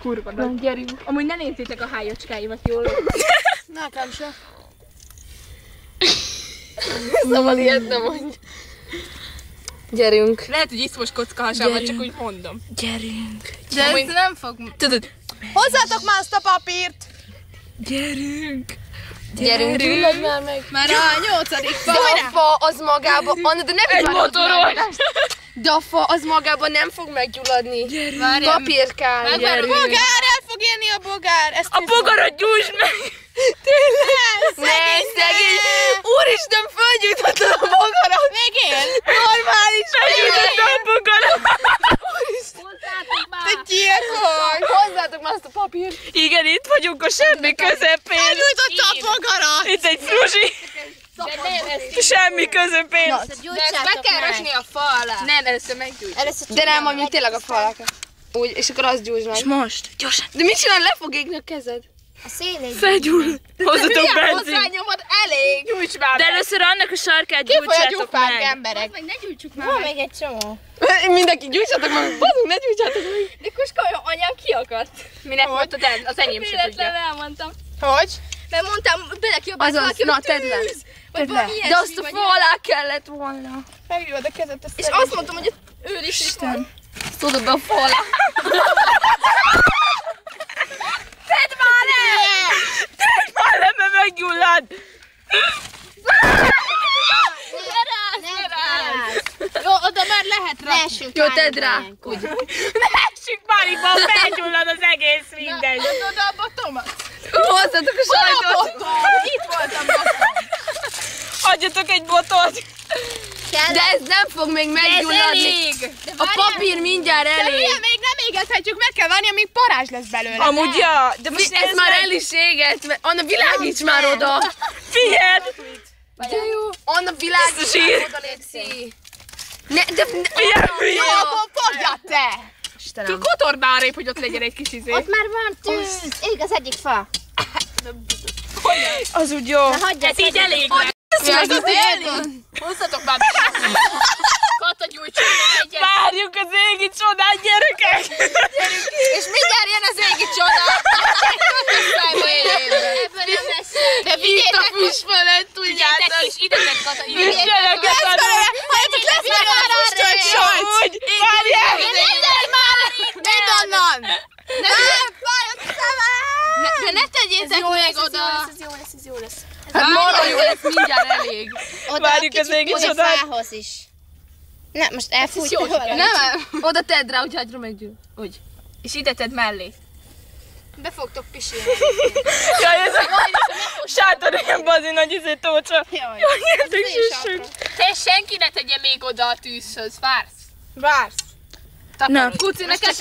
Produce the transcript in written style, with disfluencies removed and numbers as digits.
kurva nagy. Gyerünk. Amúgy ne nézzétek a hájocskáimat jól. Nekem se. Szóval ilyet nem mondj. Gyerünk. Lehet, hogy iszmos kockahasával, csak úgy mondom. Gyerünk. De ez nem fog... Tudod? Hozzátok már azt a papírt! Gyerünk. Gyerünk. Gyulladj már meg. Már a 8. fa. De a fa az magában, Anna, de ne Egy motoros! De a fa az magában nem fog meggyulladni. Gyerünk. Papírkál. A bogár, el fog élni a bogár! Ezt A bogarat gyújtsd meg! Ne, szegény! Úristen, fölgyújtottad a bogarat! még él! Normális! Fölgyújtottad a bogarat! Te gyilkos! Hozzátok már azt a papírt! Igen, itt vagyunk a semmi közepén! Elgyújtotta a bogarat! Itt egy frusi! Semmi közepén! De ezt be kell rakni a fa alá. Nem, először meggyújtsd. De nem, ami tényleg a falaka. Úgy, és akkor azt gyújtsd meg. Most, gyorsan! De mit csinál? Le fog égni a kezed. A szélén. Felgyúl! Hozzatok benzin! Hozzányomod elég! Gyújts már! De először annak a sarkát Ki folyat gyújtsátok gyufák meg! emberek? Meg ne gyújtsuk már. Van még egy csomó. Mindenki gyújtsatok meg, bazunk, ne gyújtsátok meg. De Kuska, anyám kiakadt! Minek mondtad el? Az enyém se tudja. elmondtam. Hogy? Mert mondtam, belekiabált Azaz, na tedd le. Vagy valami De azt a fa alá kellett volna. Meggyújtod a kezed, És azt mondtam, hogy ő is Isten. Tudod be a fa alá. Tedd már le! Tedd már le, mert meggyullad! Jó, oda már lehet rá. Jó, tedd rá. Ne essünk pánikba, felgyullad az egész mindegy! Oda a botomat. Hozzatok a sajtot. Itt voltam. Adjatok egy botot! De ez nem fog még meggyulladni. A papír mindjárt De elég. ugye még nem égethetjük, meg kell várni, amíg parázs lesz belőle. Amúgy ja, de most Ez már el is égett. Anna, világíts már oda. Figyeld! De jó. Anna, világíts Zsír. már oda, Léci. Ne, de... Figyelj! Jó, akkor fogjad te! Istenem. Kotord már épp, hogy ott legyen egy kis izé. Ott már van tűz. Ég az egyik fa. Az úgy jó. Ez így elég lesz. Hozzatok már. Kata gyújtson egyet. Várjuk az égi csodát, gyerekek! És mindjárt jön az égi csoda. Ebből nem lesz. De Itt a füst fölött, Tudjátok is, ide tett Kata. Figyeljetek belőle. Halljátok, lesz meg már a füstölt sajt. Úgy, várjál! Minden már. Mindonnan. Nem, fájott a szemem. De ne tegyétek még oda. Ez jó lesz. Hát marha jó lesz, mindjárt elég. Várjuk az égi csodát. Fához is. Nem, most elfújtam. Nem, oda tedd rá, hogy hagyra meggyűl. Úgy. És ide tedd mellé. Be fogtok pisilni. Jaj, ez a sátor ilyen bazi nagy izé tócsa. Jaj. Jaj, értek süssük. Te senki ne tegye még oda a tűzhöz, vársz? Vársz. Na, Kuci, neked